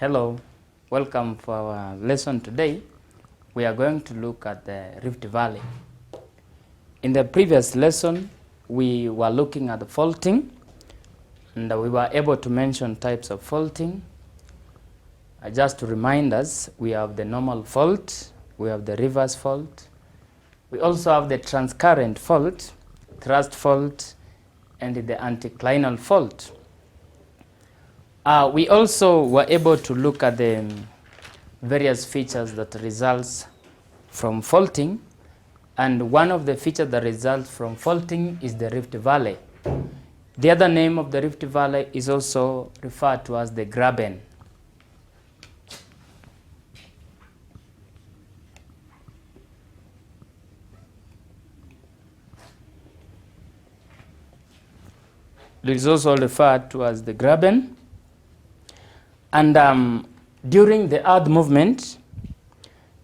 Hello, welcome for our lesson today. We are going to look at the Rift Valley. In the previous lesson, we were looking at the faulting, and we were able to mention types of faulting. Just to remind us, we have the normal fault, we have the reverse fault, we also have the transcurrent fault, thrust fault, and the anticlinal fault. We also were able to look at the various features that results from faulting, and one of the features that results from faulting is the Rift Valley. The other name of the Rift Valley is also referred to as the graben. It is also referred to as the graben. And during the earth movement,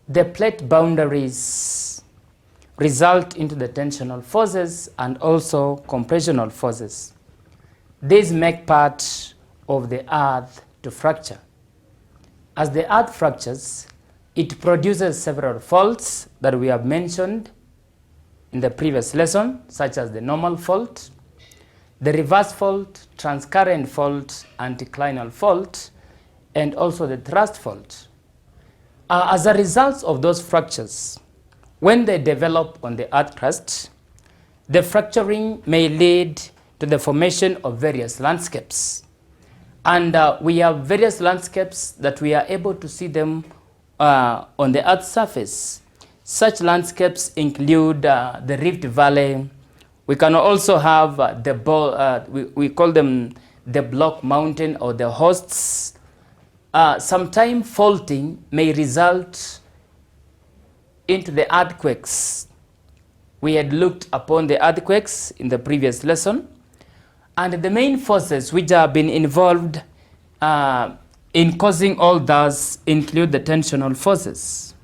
the plate boundaries result into the tensional forces and also compressional forces. These make part of the earth to fracture. As the earth fractures, it produces several faults that we have mentioned in the previous lesson, such as the normal fault, the reverse fault, transcurrent fault, anticlinal fault, and also the thrust fault. As a result of those fractures, when they develop on the earth crust, the fracturing may lead to the formation of various landscapes. And we have various landscapes that we are able to see them on the earth's surface. Such landscapes include the Rift Valley. We can also have we call them the block mountain or the hosts. Sometimes faulting may result into the earthquakes. We had looked upon the earthquakes in the previous lesson, and the main forces which have been involved in causing all those include the tensional forces.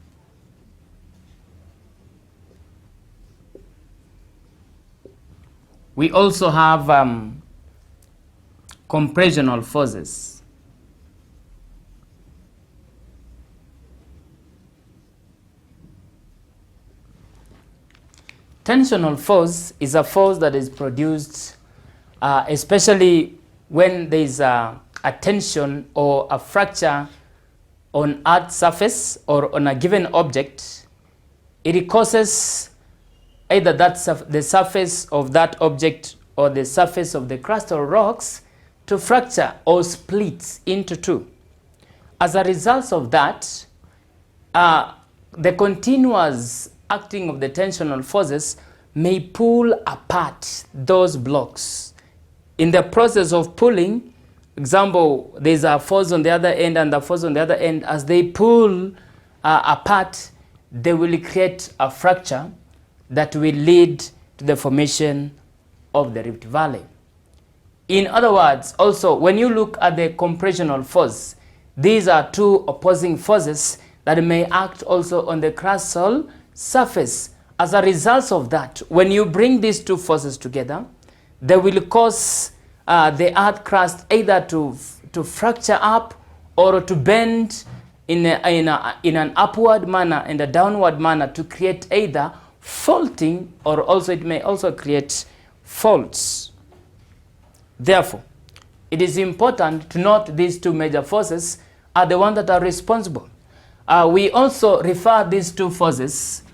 We also have compressional forces. Tensional force is a force that is produced especially when there is a tension or a fracture on Earth's surface or on a given object. It causes either the surface of that object or the surface of the crust or rocks to fracture or split into two. As a result of that, the continuous acting of the tensional forces may pull apart those blocks. In the process of pulling, example, there's a force on the other end and the force on the other end. As they pull apart, they will create a fracture that will lead to the formation of the Rift Valley. In other words, also, when you look at the compressional force, these are two opposing forces that may act also on the crustal surface. As a result of that, when you bring these two forces together, they will cause the earth crust either to fracture up or to bend in an upward manner and a downward manner to create either faulting or also it may also create faults. Therefore, it is important to note these two major forces are the ones that are responsible. We also refer these two forces,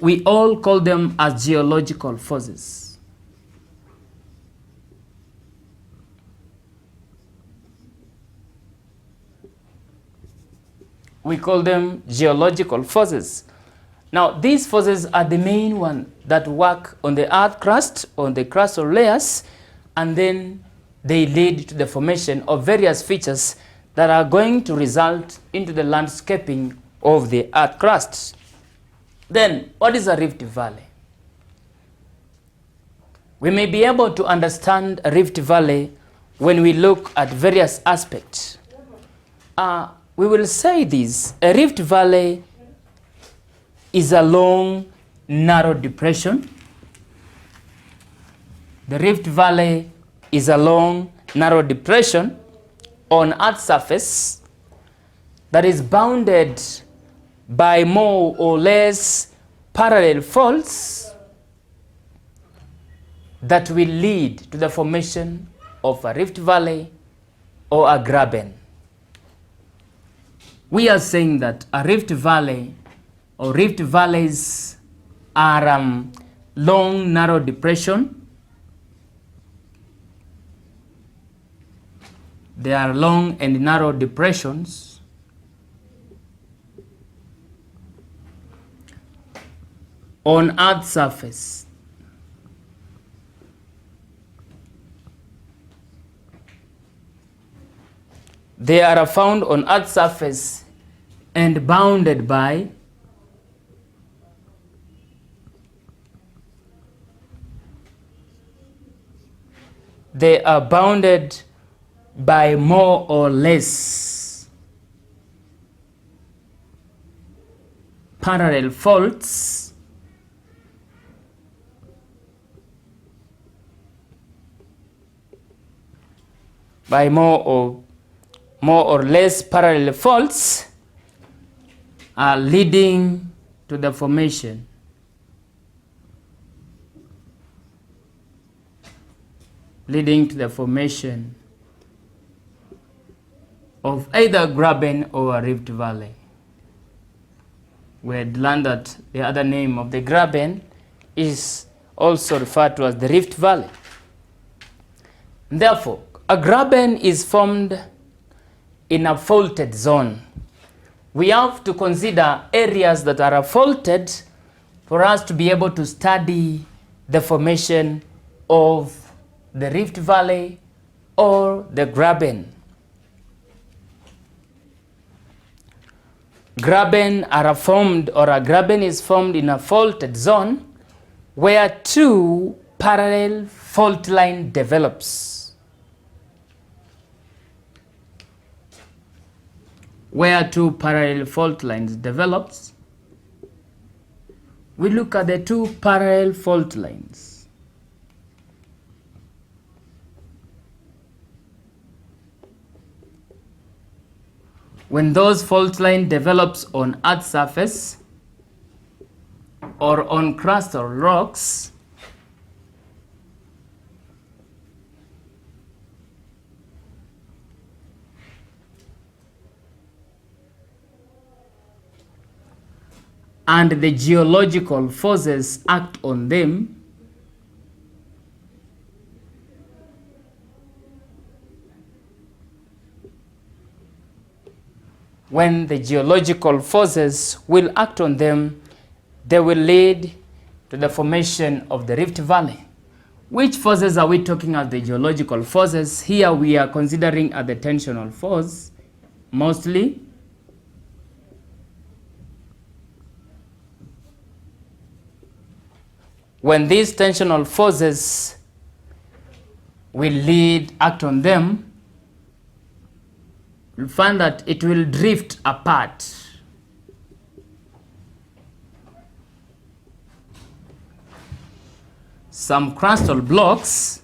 we all call them as geological forces. We call them geological forces. Now, these forces are the main ones that work on the earth crust, on the crustal layers, and then they lead to the formation of various features that are going to result into the landscaping of the earth crust. Then, what is a Rift Valley? We may be able to understand a Rift Valley when we look at various aspects. We will say this: a Rift Valley is a long, narrow depression. The Rift Valley is a long, narrow depression on Earth's surface that is bounded by more or less parallel faults that will lead to the formation of a rift valley or a graben. We are saying that a rift valley or rift valleys are long, narrow depression. They are long and narrow depressions on Earth's surface. They are found on Earth's surface and bounded by more or less parallel faults leading to the formation of either graben or a rift valley. We had learned that the other name of the graben is also referred to as the rift valley. Therefore, a graben is formed in a faulted zone. We have to consider areas that are faulted for us to be able to study the formation of the rift valley or the graben. Graben is formed in a faulted zone where two parallel fault line develops. Where two parallel fault lines develops, we look at the two parallel fault lines. When those fault line develops on Earth's surface or on crust or rocks, and the geological forces act on them, when the geological forces will act on them, they will lead to the formation of the rift valley. Which forces are we talking about? The geological forces. Here we are considering the tensional force mostly. When these tensional forces will act on them, you'll find that it will drift apart. Some crustal blocks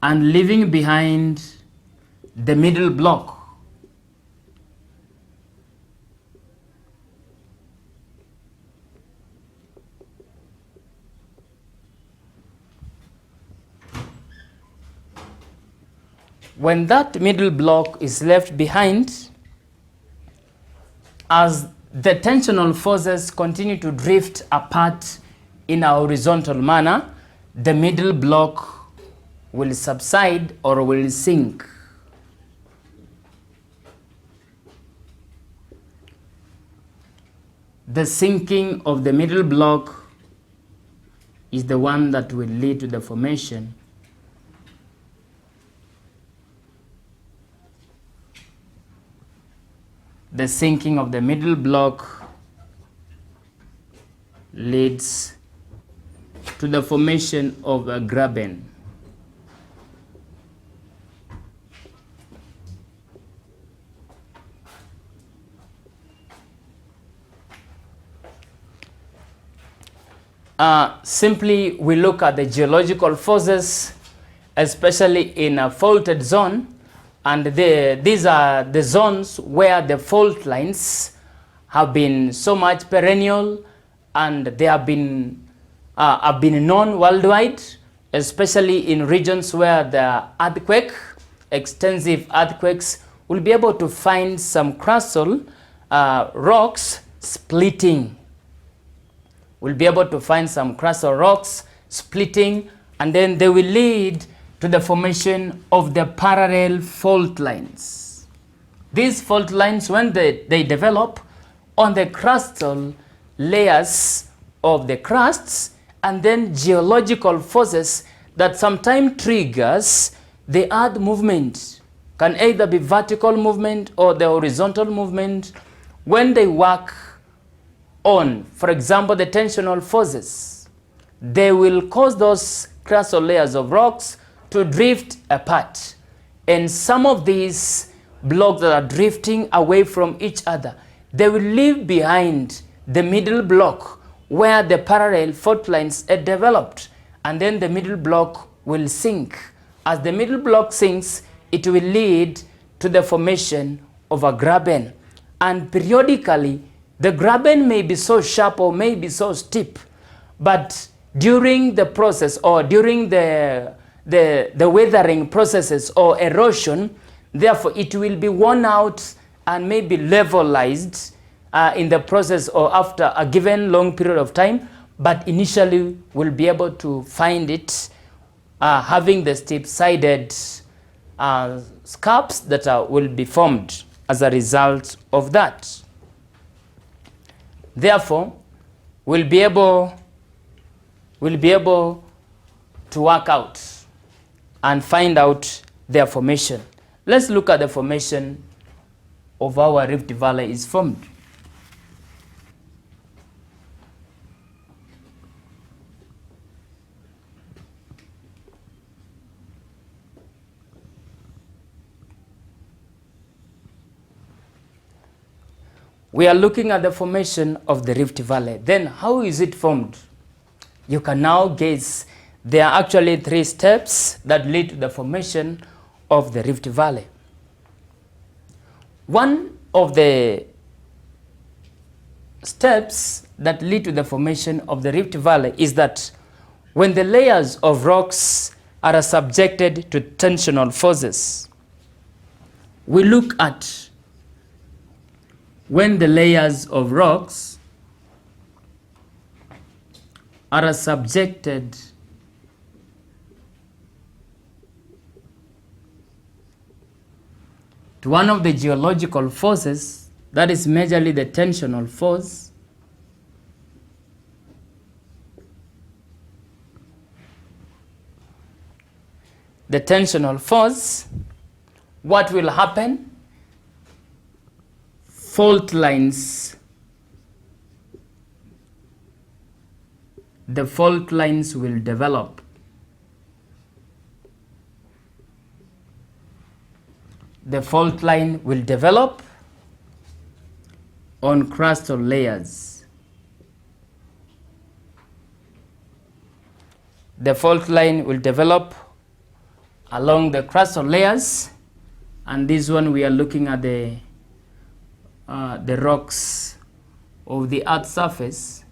and leaving behind the middle block. When that middle block is left behind, as the tensional forces continue to drift apart in a horizontal manner, the middle block will subside or will sink. The sinking of the middle block is the one that will lead to the formation the sinking of the middle block leads to the formation of a graben. simply we look at the geological forces, especially in a faulted zone, and these are the zones where the fault lines have been so much perennial, and they have been known worldwide, especially in regions where the extensive earthquakes, will be able to find some crustal rocks splitting. We'll be able to find some crustal rocks splitting, and then they will lead to the formation of the parallel fault lines. These fault lines, when they develop on the crustal layers of the crusts, and then geological forces that sometimes triggers the earth movement, can either be vertical movement or the horizontal movement, when they work on, for example, the tensional forces, they will cause those crustal layers of rocks to drift apart. And some of these blocks that are drifting away from each other, they will leave behind the middle block where the parallel fault lines are developed, and then the middle block will sink. As the middle block sinks, it will lead to the formation of a graben. And periodically, the graben may be so sharp or may be so steep, but during the process or during the weathering processes or erosion, therefore it will be worn out and may be levelized in the process or after a given long period of time, but initially we'll be able to find it having the steep-sided scarps that will be formed as a result of that. Therefore, we'll be able to work out and find out their formation. Let's look at the formation of our Rift Valley is formed. We are looking at the formation of the Rift Valley. Then how is it formed? You can now guess. There are actually 3 steps that lead to the formation of the Rift Valley. One of the steps that lead to the formation of the Rift Valley is that when the layers of rocks are subjected to tensional forces, we look at when the layers of rocks are subjected to one of the geological forces, that is majorly the tensional force. The tensional force, what will happen? Fault lines. The fault lines will develop. The fault line will develop on crustal layers. The fault line will develop along the crustal layers, and this one we are looking at the rocks of the Earth's surface.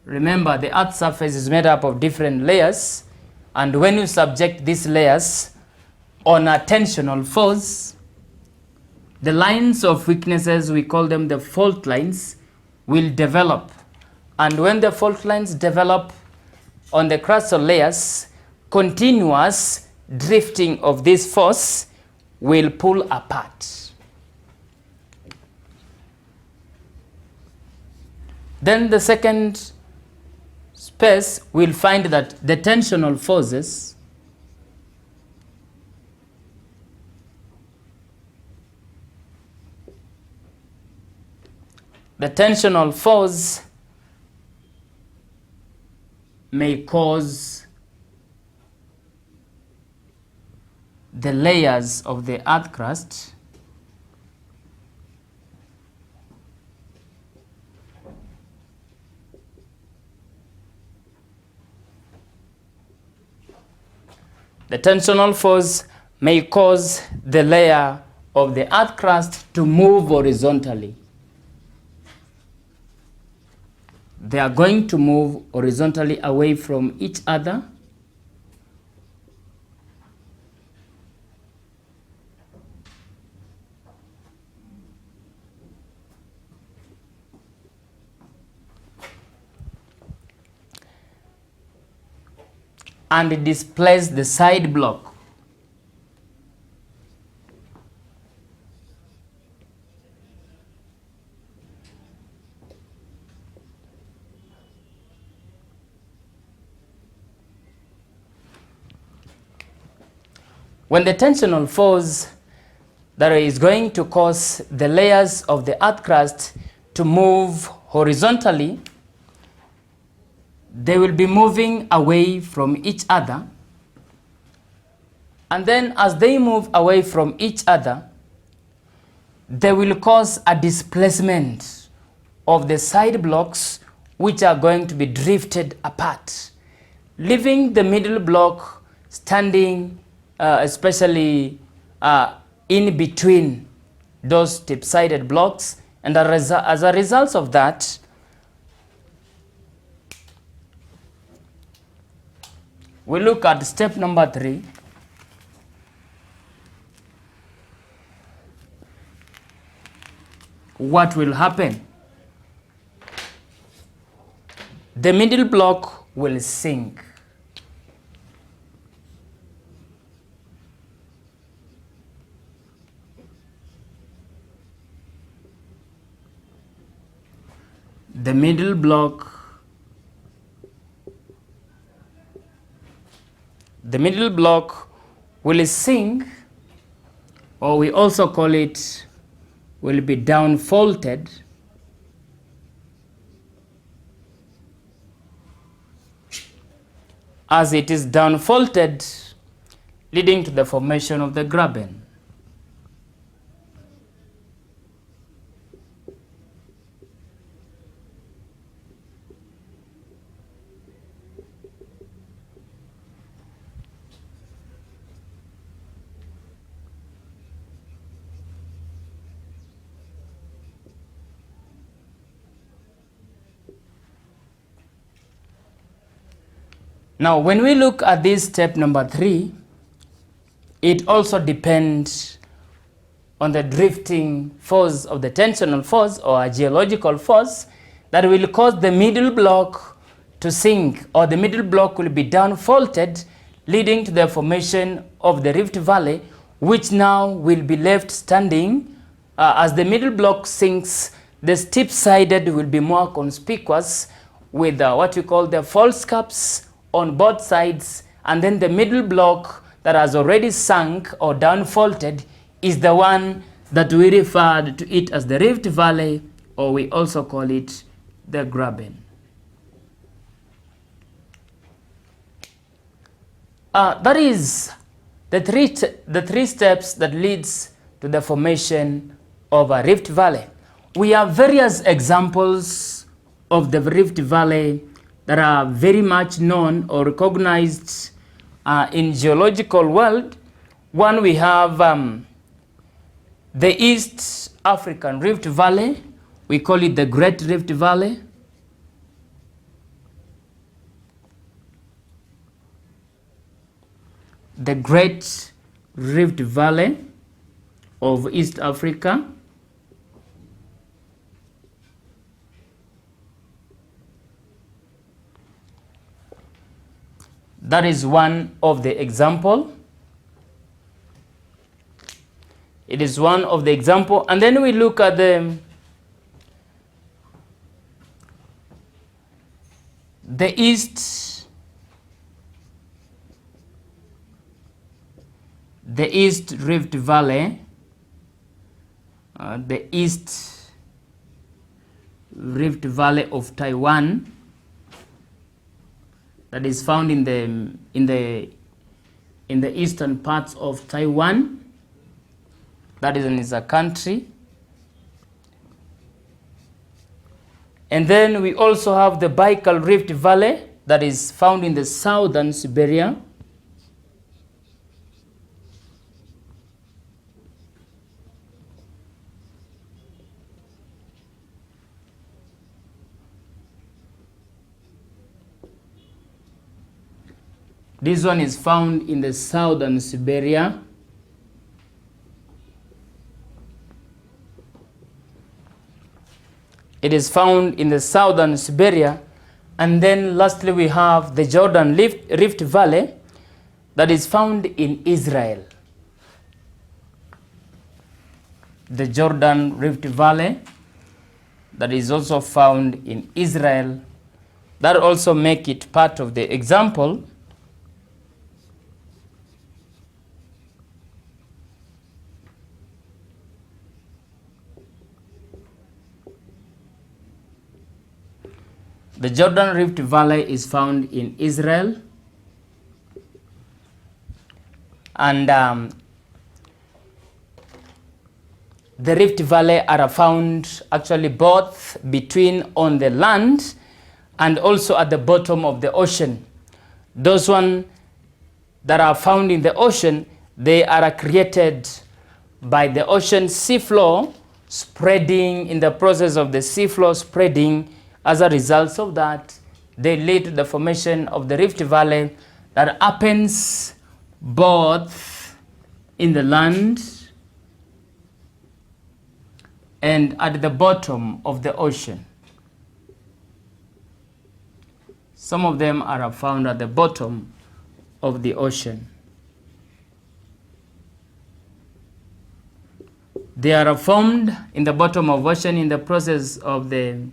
Remember, the Earth's surface is made up of different layers, and when you subject these layers on a tensional force, the lines of weaknesses, we call them the fault lines, will develop. And when the fault lines develop on the crustal layers, continuous drifting of this force will pull apart. Then the second space, we'll find that the tensional forces may cause the layers of the earth crust The tensional force may cause the layer of the earth crust to move horizontally. They are going to move horizontally away from each other. And displace the side block. When the tensional force that is going to cause the layers of the earth crust to move horizontally, they will be moving away from each other. And then as they move away from each other, they will cause a displacement of the side blocks, which are going to be drifted apart, leaving the middle block standing especially in between those tip-sided blocks. And as a result of that, we look at step number 3. What will happen? The middle block will sink. The middle block will sink, or we also call it, will be down faulted. As it is down faulted, leading to the formation of the graben. Now, when we look at this step number 3, it also depends on the drifting force of the tensional force or a geological force that will cause the middle block to sink, or the middle block will be down faulted, leading to the formation of the Rift Valley, which now will be left standing. As the middle block sinks, the steep-sided will be more conspicuous with what we call the fault scarps on both sides, and then the middle block that has already sunk or down faulted is the one that we referred to it as the Rift Valley, or we also call it the graben. That is the three steps that leads to the formation of a Rift Valley. We have various examples of the Rift Valley that are very much known or recognized in geological world. One, we have the East African Rift Valley. We call it the Great Rift Valley. The Great Rift Valley of East Africa. That is one of the example. It is one of the example. And then we look at the East Rift Valley, the East Rift Valley of Taiwan, that is found in the eastern parts of Taiwan. That is a country. And then we also have the Baikal Rift Valley that is found in the southern Siberia. This one is found in the southern Siberia. It is found in the southern Siberia. And then lastly, we have the Jordan Rift Valley that is found in Israel. The Jordan Rift Valley that is also found in Israel. That also make it part of the example. The Jordan Rift Valley is found in Israel. And the Rift Valley are found actually both between on the land and also at the bottom of the ocean. Those ones that are found in the ocean, they are created by the ocean seafloor spreading. In the process of the seafloor spreading, as a result of that, they lead to the formation of the Rift Valley that happens both in the land and at the bottom of the ocean. Some of them are found at the bottom of the ocean. They are formed in the bottom of ocean in the process of the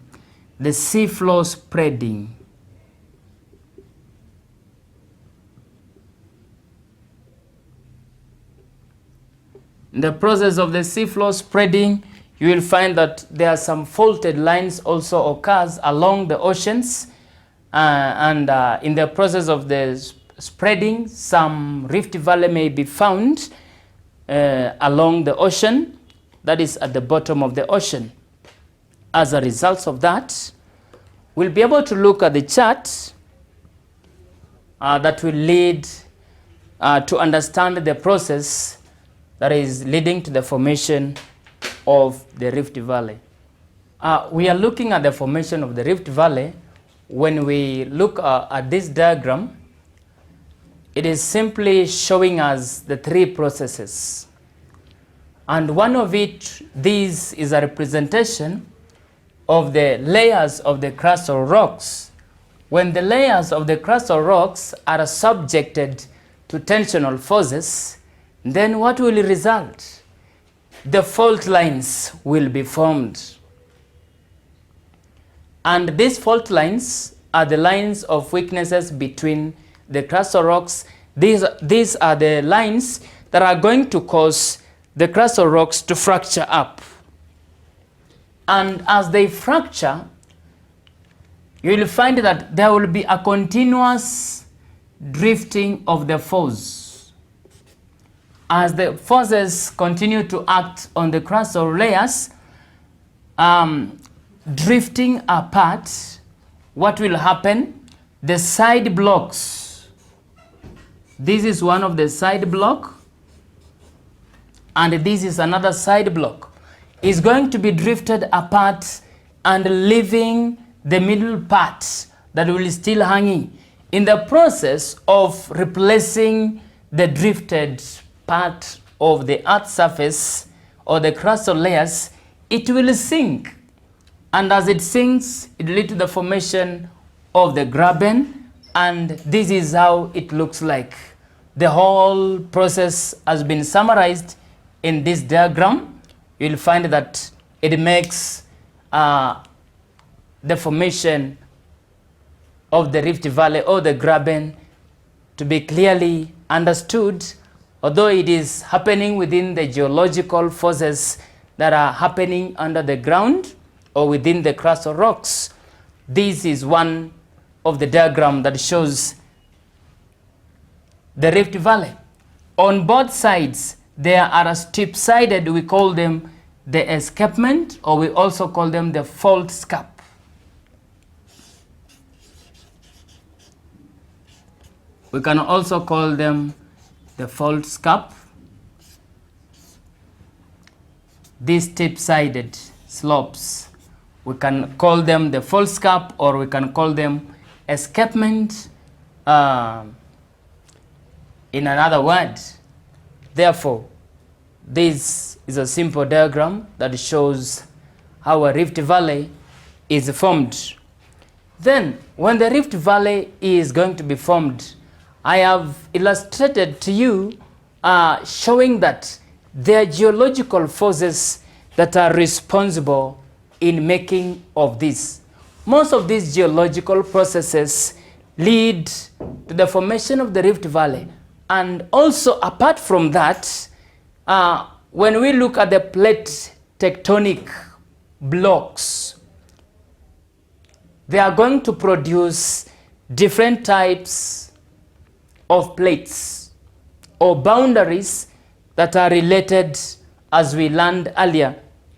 seafloor spreading. In the process of the seafloor spreading, you will find that there are some faulted lines also occurs along the oceans, and in the process of the spreading, some Rift Valley may be found along the ocean, that is at the bottom of the ocean. As a result of that, we'll be able to look at the chart that will lead to understand the process that is leading to the formation of the Rift Valley. We are looking at the formation of the Rift Valley. When we look at this diagram, it is simply showing us the three processes. And one of it, this is a representation of the layers of the crustal rocks. When the layers of the crustal rocks are subjected to tensional forces, then what will result? The fault lines will be formed. And these fault lines are the lines of weaknesses between the crustal rocks. These are the lines that are going to cause the crustal rocks to fracture up. And as they fracture, you will find that there will be a continuous drifting of the force. As the forces continue to act on the crustal layers, drifting apart, what will happen? The side blocks. This is one of the side block, and this is another side block. Is going to be drifted apart and leaving the middle part that will still hanging. In the process of replacing the drifted part of the earth surface or the crustal layers, it will sink. And as it sinks, it leads to the formation of the graben, and this is how it looks like. The whole process has been summarized in this diagram. You'll find that it makes the formation of the Rift Valley or the graben to be clearly understood, although it is happening within the geological forces that are happening under the ground or within the crustal rocks. This is one of the diagram that shows the Rift Valley. On both sides, there are steep-sided, we call them the escapement, or we also call them the fault scarp. We can also call them the fault scarp. These steep-sided slopes, we can call them the fault scarp, or we can call them escapement in another word. Therefore, this is a simple diagram that shows how a rift valley is formed. Then, when the rift valley is going to be formed, I have illustrated to you showing that there are geological forces that are responsible in making of this. Most of these geological processes lead to the formation of the rift valley. And also, apart from that, when we look at the plate tectonic blocks, they are going to produce different types of plates or boundaries that are related, as we learned earlier,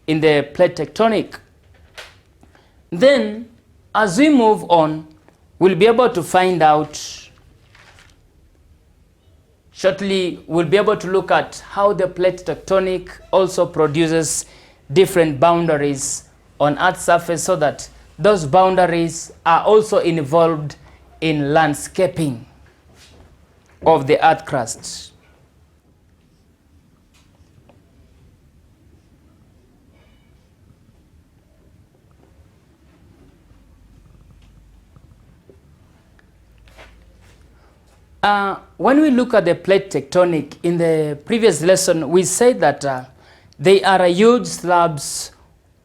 in the plate tectonic. Then, as we move on, we'll be able to find out shortly, we'll be able to look at how the plate tectonic also produces different boundaries on Earth's surface, so that those boundaries are also involved in landscaping of the Earth crust. When we look at the plate tectonic, in the previous lesson, we said that they are huge slabs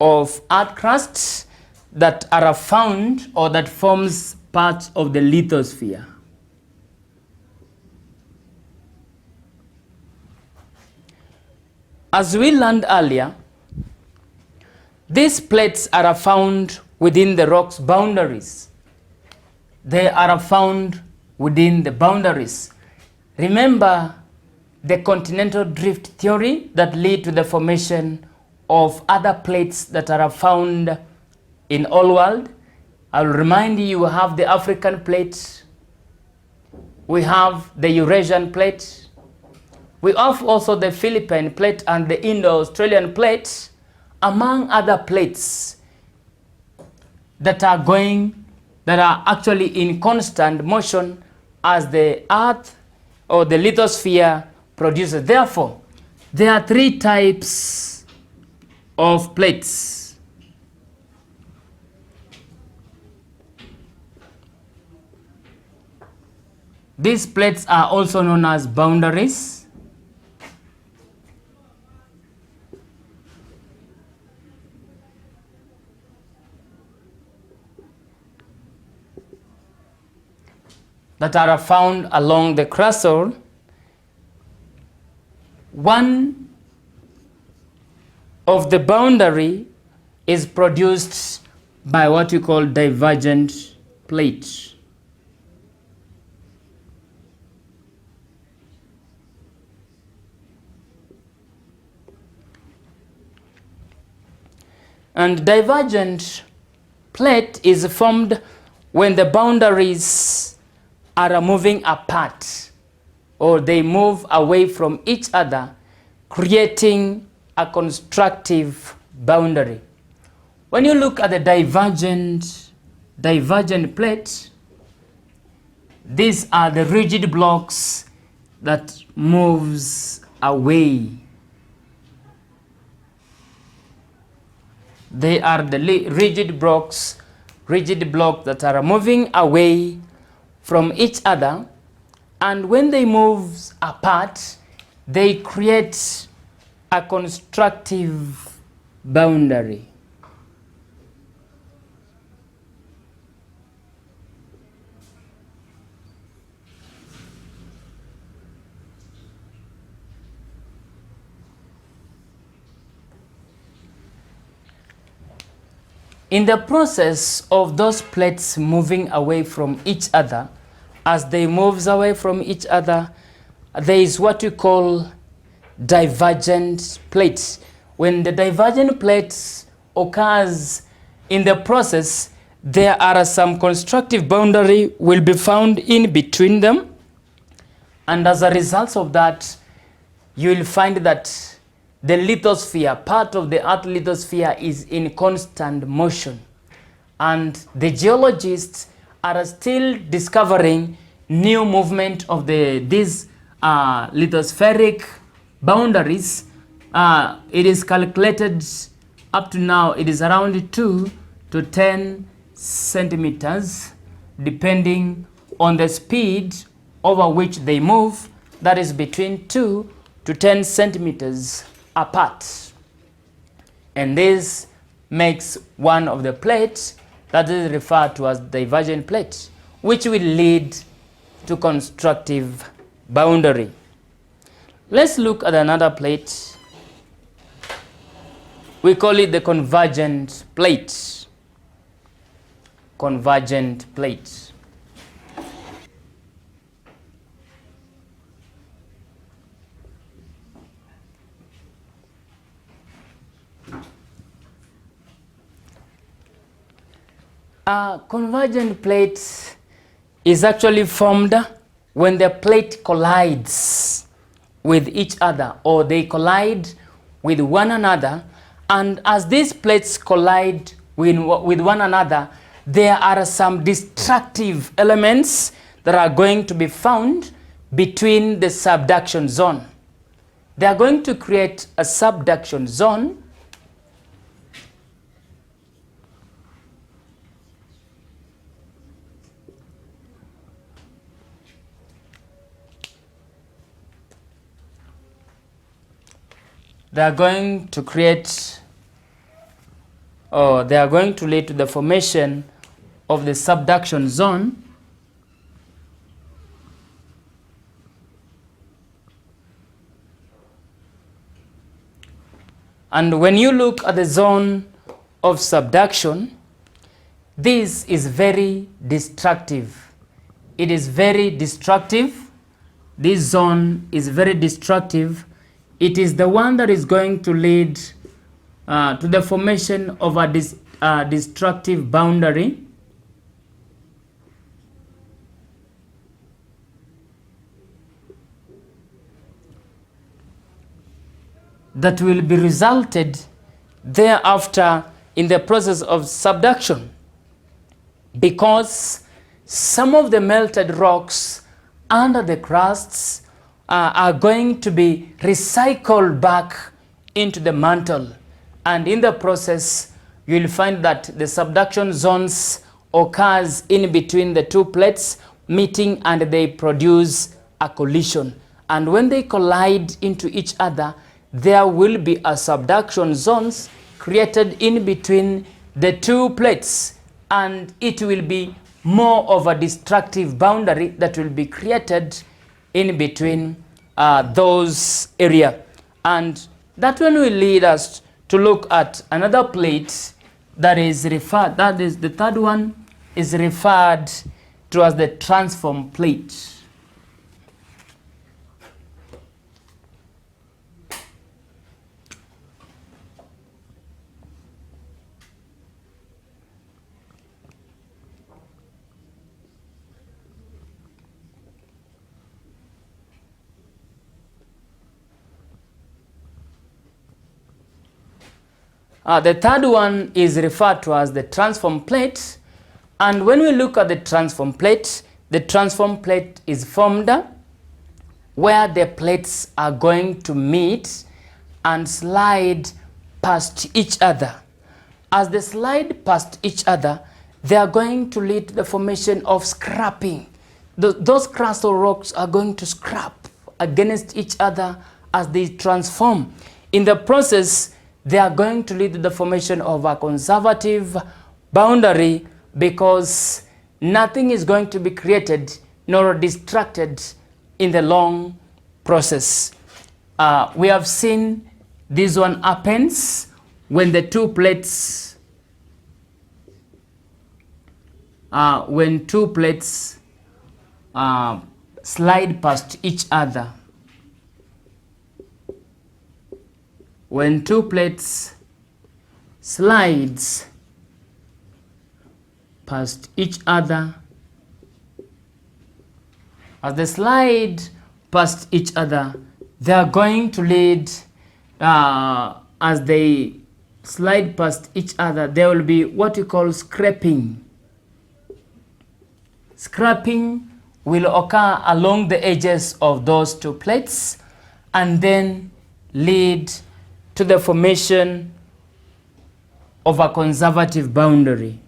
of Earth crust that are found or that forms part of the lithosphere. As we learned earlier, these plates are found within the rock's boundaries. They are found within the boundaries. Remember the continental drift theory that lead to the formation of other plates that are found in all world. I'll remind you, we have the African plate, we have the Eurasian plate, we have also the Philippine plate and the Indo-Australian plate, among other plates that are actually in constant motion as the Earth or the lithosphere produces. Therefore, there are three types of plates. These plates are also known as boundaries. That are found along the crustal. One of the boundary is produced by what we call divergent plate. And divergent plate is formed when the boundaries are moving apart, or they move away from each other, creating a constructive boundary. When you look at the divergent plate, these are the rigid blocks that moves away. They are the rigid blocks that are moving away from each other, and when they move apart, they create a constructive boundary. In the process of those plates moving away from each other, as they move away from each other, there is what we call divergent plates. When the divergent plates occurs in the process, there are some constructive boundary will be found in between them. And as a result of that, you will find that the lithosphere, part of the Earth lithosphere, is in constant motion. And the geologists are still discovering new movement of these lithospheric boundaries, it is calculated up to now, it is around 2 to 10 centimeters, depending on the speed over which they move. That is between 2 to 10 centimeters apart. And this makes one of the plates that is referred to as divergent plate, which will lead to constructive boundary. Let's look at another plate. We call it the convergent plate. Convergent plate. A convergent plate is actually formed when the plate collides with each other, or they collide with one another. And as these plates collide with one another, there are some destructive elements that are going to be found between the subduction zone. They are going to create a subduction zone they are going to create, or they are going to lead to the formation of the subduction zone. And when you look at the zone of subduction, this is very destructive. It is very destructive. This zone is very destructive. It is the one that is going to lead to the formation of a destructive boundary. That will be resulted thereafter in the process of subduction, because some of the melted rocks under the crusts are going to be recycled back into the mantle, and in the process you will find that the subduction zones occurs in between the two plates meeting, and they produce a collision. And when they collide into each other, there will be a subduction zones created in between the two plates, and it will be more of a destructive boundary that will be created in between those area. And that one will lead us to look at another plate that is referred, that is the third one, is referred to as the transform plate. The third one is referred to as the transform plate. And when we look at the transform plate is formed where the plates are going to meet and slide past each other. As they slide past each other, they are going to lead to the formation of scrapping. Those crustal rocks are going to scrap against each other as they transform. In the process, they are going to lead to the formation of a conservative boundary, because nothing is going to be created nor distracted in the long process. We have seen this one happens when the two plates slide past each other. When two plates slides past each other, as they slide past each other, they are going to lead, as they slide past each other, there will be what you call scraping. Scraping will occur along the edges of those two plates and then lead to the formation of a conservative boundary.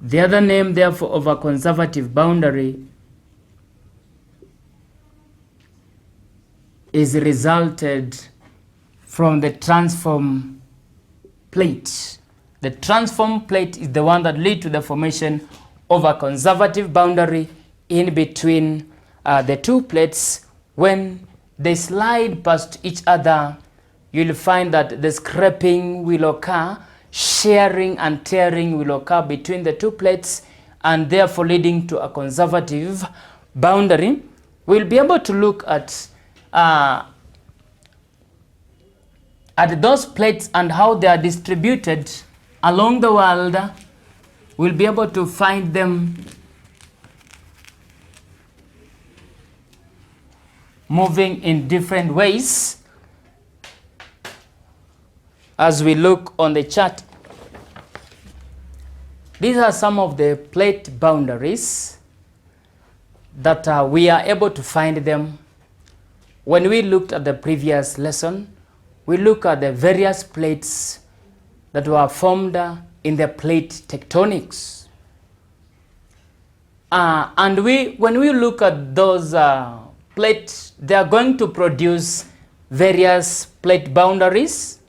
The other name, therefore, of a conservative boundary is resulted from the transform plate. The transform plate is the one that leads to the formation of a conservative boundary in between the two plates. When they slide past each other, you'll find that the scraping will occur, shearing and tearing will occur between the two plates, and therefore leading to a conservative boundary. We'll be able to look at those plates and how they are distributed along the world. We'll be able to find them moving in different ways as we look on the chart. These are some of the plate boundaries that we are able to find them. When we looked at the previous lesson, we look at the various plates that were formed in the plate tectonics. And when we look at those plates, they are going to produce various plate boundaries.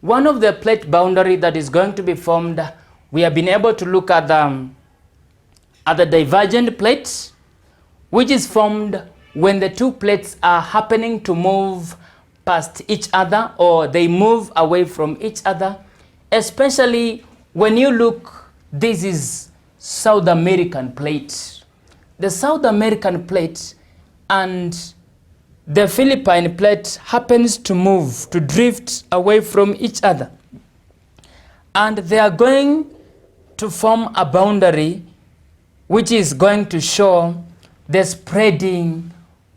One of the plate boundary that is going to be formed, we have been able to look at the divergent plate, which is formed when the two plates are happening to move past each other, or they move away from each other. Especially when you look, this is South American plate. The South American plate and the Philippine plate happens to move, to drift away from each other. And they are going to form a boundary which is going to show the spreading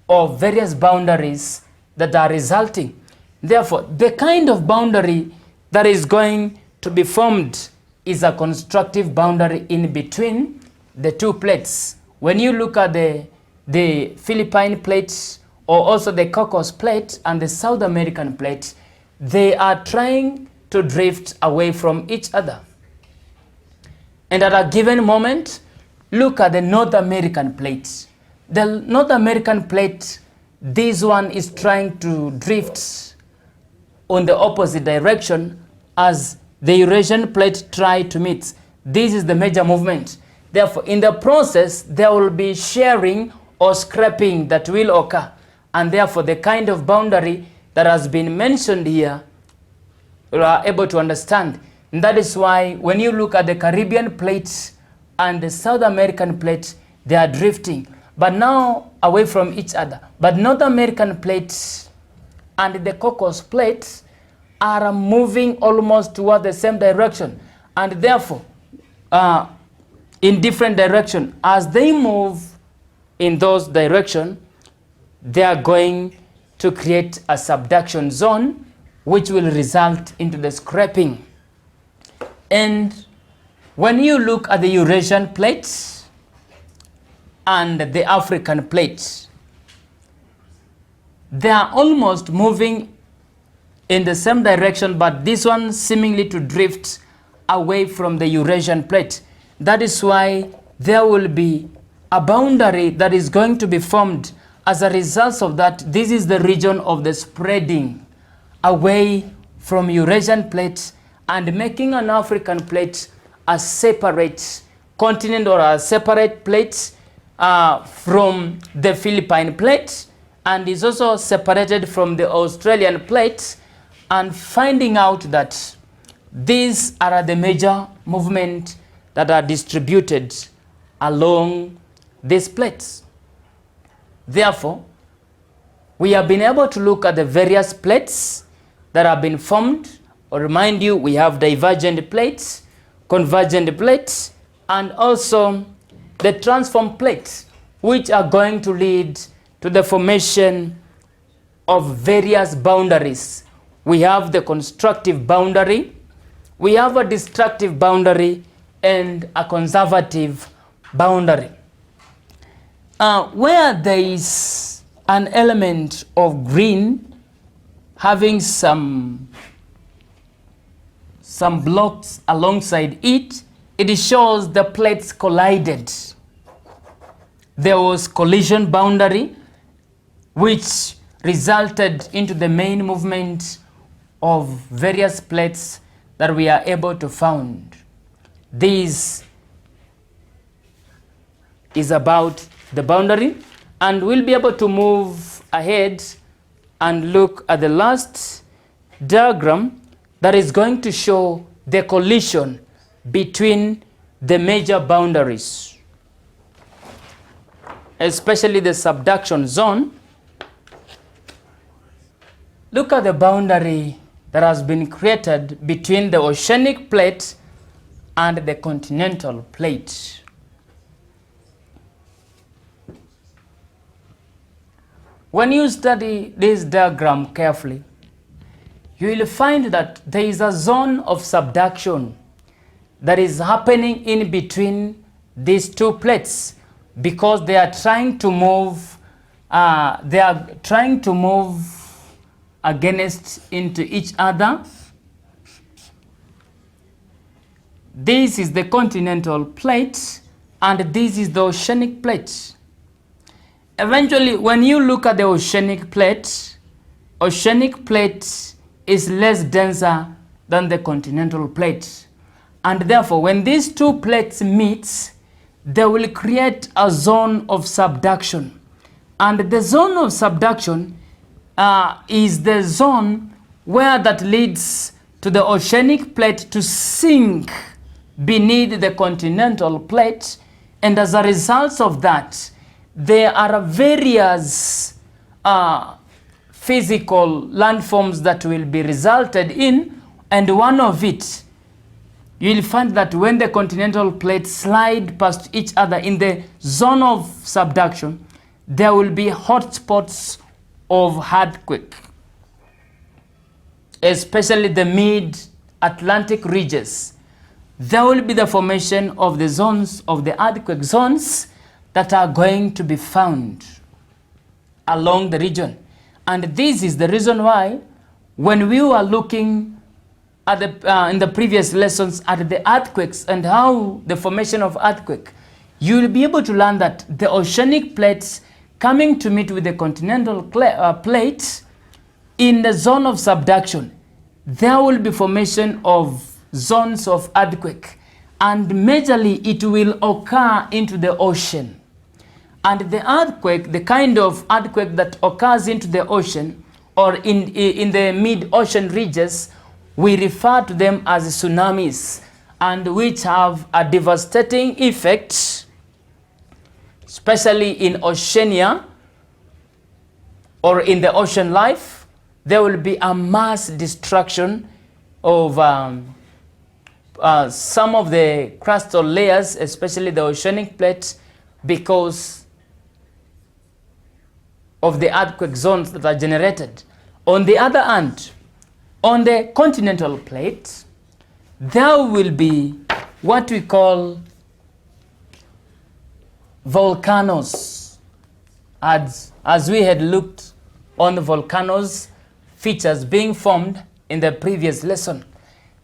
of various boundaries that are resulting. Therefore, the kind of boundary that is going to be formed is a constructive boundary in between the two plates. When you look at the Philippine plate, or also the Cocos plate and the South American plate, they are trying to drift away from each other. And at a given moment, look at the North American plate. The North American plate, this one is trying to drift on the opposite direction as the Eurasian plate try to meet. This is the major movement. Therefore, in the process, there will be shearing or scraping that will occur. And therefore, the kind of boundary that has been mentioned here, you are able to understand. And that is why when you look at the Caribbean plate and the South American plate, they are drifting, but now away from each other. But North American plate and the Cocos plate are moving almost toward the same direction, and therefore in different direction. As they move in those directions, they are going to create a subduction zone, which will result into the scraping. And when you look at the Eurasian plate and the African plate, they are almost moving in the same direction, but this one seemingly to drift away from the Eurasian plate. That is why there will be a boundary that is going to be formed as a result of that. This is the region of the spreading away from Eurasian plate and making an African plate a separate continent or a separate plate from the Philippine plate, and is also separated from the Australian plate, and finding out that these are the major movements that are distributed along these plates. Therefore, we have been able to look at the various plates that have been formed. Or remind you, we have divergent plates, convergent plates, and also the transform plates, which are going to lead to the formation of various boundaries. We have the constructive boundary, we have a destructive boundary, and a conservative boundary. where there is an element of green having some blocks alongside it, it shows the plates collided. There was collision boundary which resulted into the main movement of various plates that we are able to find. This is about the boundary, and we'll be able to move ahead and look at the last diagram that is going to show the collision between the major boundaries, especially the subduction zone. Look at the boundary that has been created between the oceanic plate and the continental plate. When you study this diagram carefully, you will find that there is a zone of subduction that is happening in between these two plates because they are trying to move. Against into each other. This is the continental plate and this is the oceanic plate. Eventually, when you look at the oceanic plate is less denser than the continental plate. And therefore, when these two plates meet, they will create a zone of subduction. And the zone of subduction is the zone where that leads to the oceanic plate to sink beneath the continental plate, and as a result of that, there are various physical landforms that will be resulted in, and one of it, you will find that when the continental plates slide past each other in the zone of subduction, there will be hotspots of earthquake, especially the mid-Atlantic ridges. There will be the formation of the zones of the earthquake zones that are going to be found along the region. And this is the reason why when we were looking at in the previous lessons at the earthquakes and how the formation of earthquake, you will be able to learn that the oceanic plates coming to meet with the continental plate in the zone of subduction, there will be formation of zones of earthquake, and majorly it will occur into the ocean. And the earthquake, the kind of earthquake that occurs into the ocean or in the mid-ocean ridges, we refer to them as tsunamis, and which have a devastating effect, especially in Oceania or in the ocean life. There will be a mass destruction of some of the crustal layers, especially the oceanic plate, because of the earthquake zones that are generated. On the other hand, on the continental plate, there will be what we call volcanoes. As we had looked on the volcanoes features being formed in the previous lesson.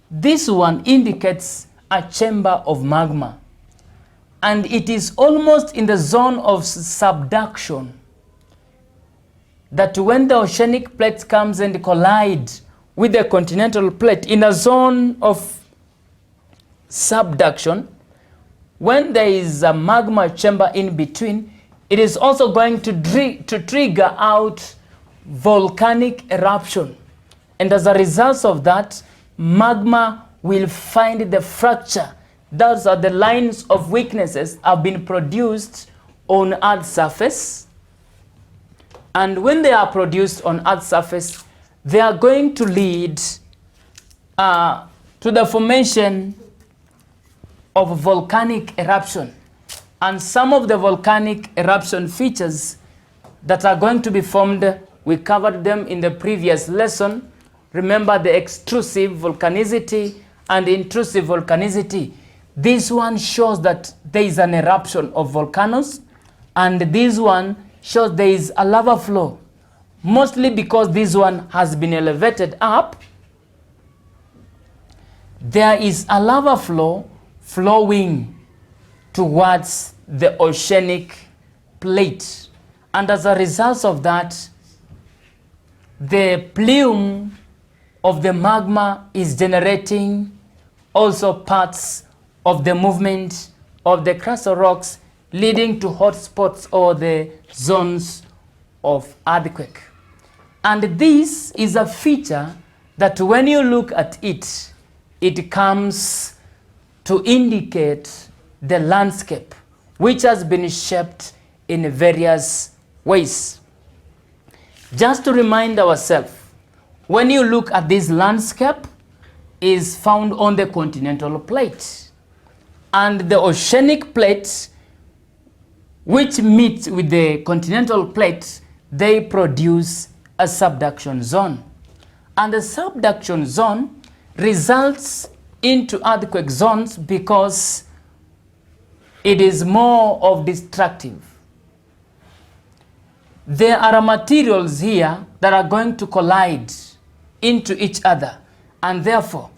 This one indicates a chamber of magma, and it is almost in the zone of subduction that when the oceanic plate comes and collide with the continental plate in a zone of subduction, when there is a magma chamber in between, it is also going to trigger out volcanic eruption. And as a result of that, magma will find the fracture. Those are the lines of weaknesses have been produced on Earth's surface. And when they are produced on Earth's surface, they are going to lead to the formation of volcanic eruption. And some of the volcanic eruption features that are going to be formed, we covered them in the previous lesson. Remember the extrusive volcanicity and intrusive volcanicity. This one shows that there is an eruption of volcanoes, and this one shows there is a lava flow, mostly because this one has been elevated up. There is a lava flow flowing towards the oceanic plate, and as a result of that, the plume of the magma is generating also parts of the movement of the crustal rocks, leading to hotspots or the zones of earthquake. And this is a feature that when you look at it, it comes to indicate the landscape, which has been shaped in various ways. Just to remind ourselves, when you look at this landscape, is found on the continental plate, and the oceanic plate, which meet with the continental plate, they produce a subduction zone, and the subduction zone results into earthquake zones because it is more of destructive. There are materials here that are going to collide into each other, and therefore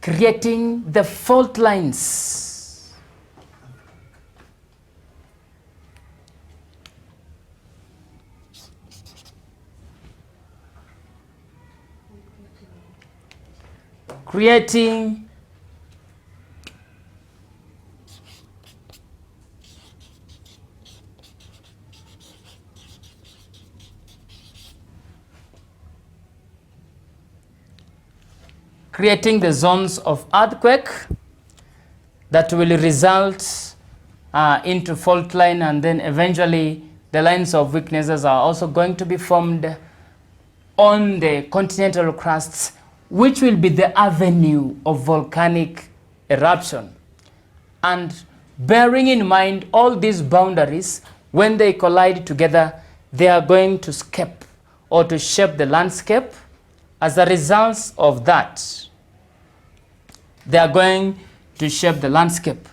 creating the fault lines. Creating the zones of earthquake that will result into fault line, and then eventually the lines of weaknesses are also going to be formed on the continental crusts, which will be the avenue of volcanic eruption. And bearing in mind all these boundaries, when they collide together, they are going to scape or to shape the landscape. As a result of that, they are going to shape the landscape.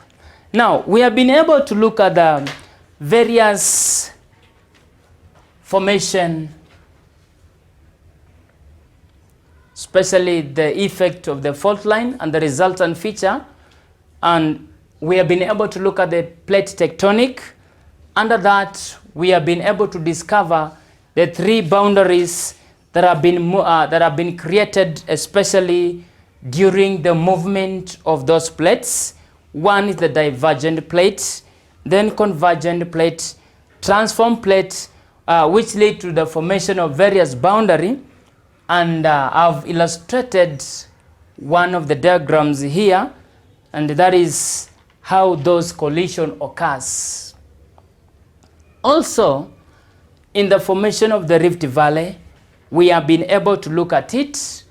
Now, we have been able to look at the various formation, especially the effect of the fault line and the resultant feature, and we have been able to look at the plate tectonic. Under that, we have been able to discover the three boundaries that have been created, especially during the movement of those plates. One is the divergent plate, then convergent plate, transform plate, which lead to the formation of various boundary. And I've illustrated one of the diagrams here, and that is how those collision occurs. Also, in the formation of the Rift Valley, we have been able to look at it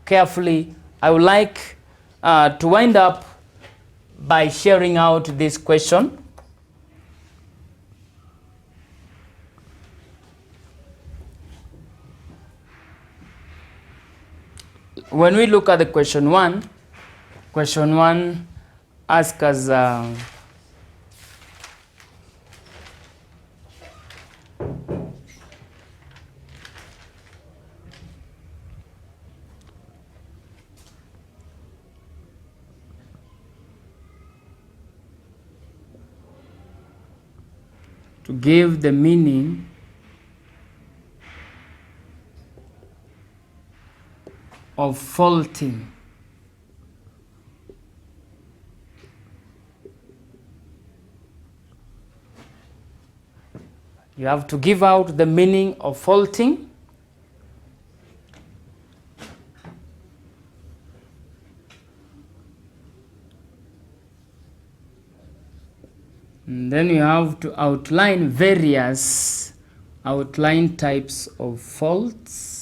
carefully. I would like to wind up by sharing out this question. When we look at the question one asks us to give the meaning of faulting. You have to give out the meaning of faulting. And then you have to outline various types of faults.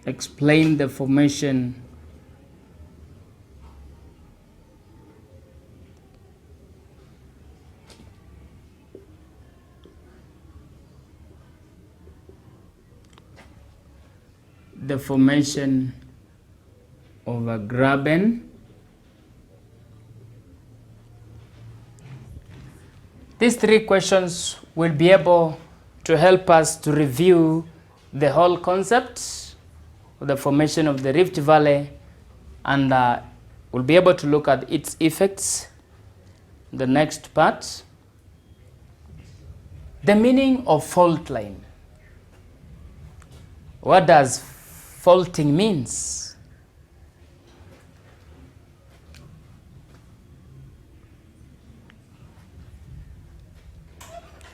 Explain the formation the formation of a graben. These three questions will be able to help us to review the whole concept of the formation of the Rift Valley, and we'll be able to look at its effects. The next part, the meaning of fault line. What does faulting means?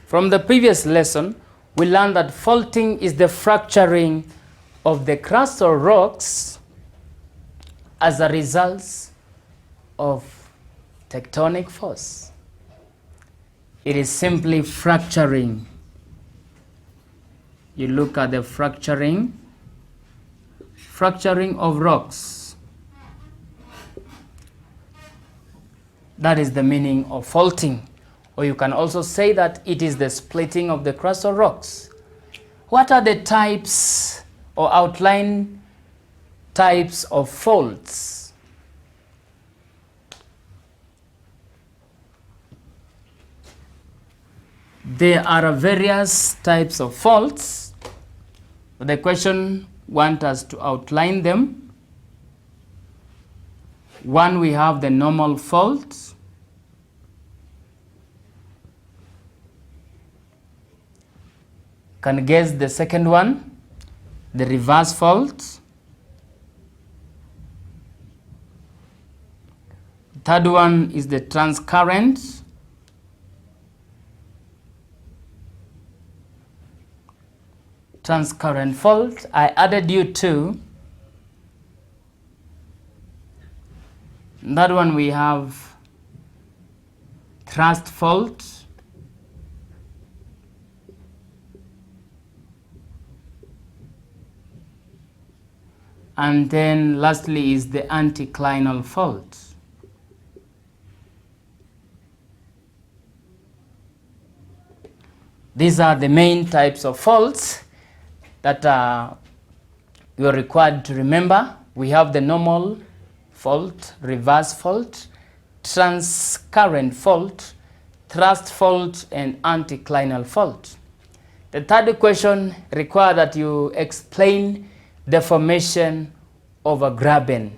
From the previous lesson, we learned that faulting is the fracturing of the crust or rocks as a result of tectonic force. It is simply fracturing. You look at the fracturing of rocks. That is the meaning of faulting. Or you can also say that it is the splitting of the crust or rocks. What are the types or outline types of faults? There are various types of faults. The question wants us to outline them. One, we have the normal fault. Can guess the second one, the reverse fault. Third one is the transcurrent. Transcurrent fault. I added you two. That one we have thrust fault. And then lastly is the anticlinal fault. These are the main types of faults that you are required to remember. We have the normal fault, reverse fault, transcurrent fault, thrust fault, and anticlinal fault. The third question requires that you explain the formation of a graben.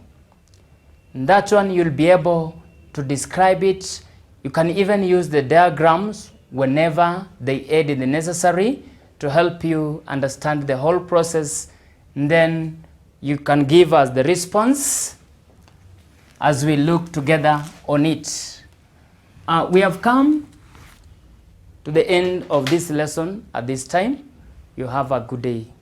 In that one, you'll be able to describe it. You can even use the diagrams whenever they aid in the necessary to help you understand the whole process. And then you can give us the response as we look together on it. We have come to the end of this lesson at this time. You have a good day.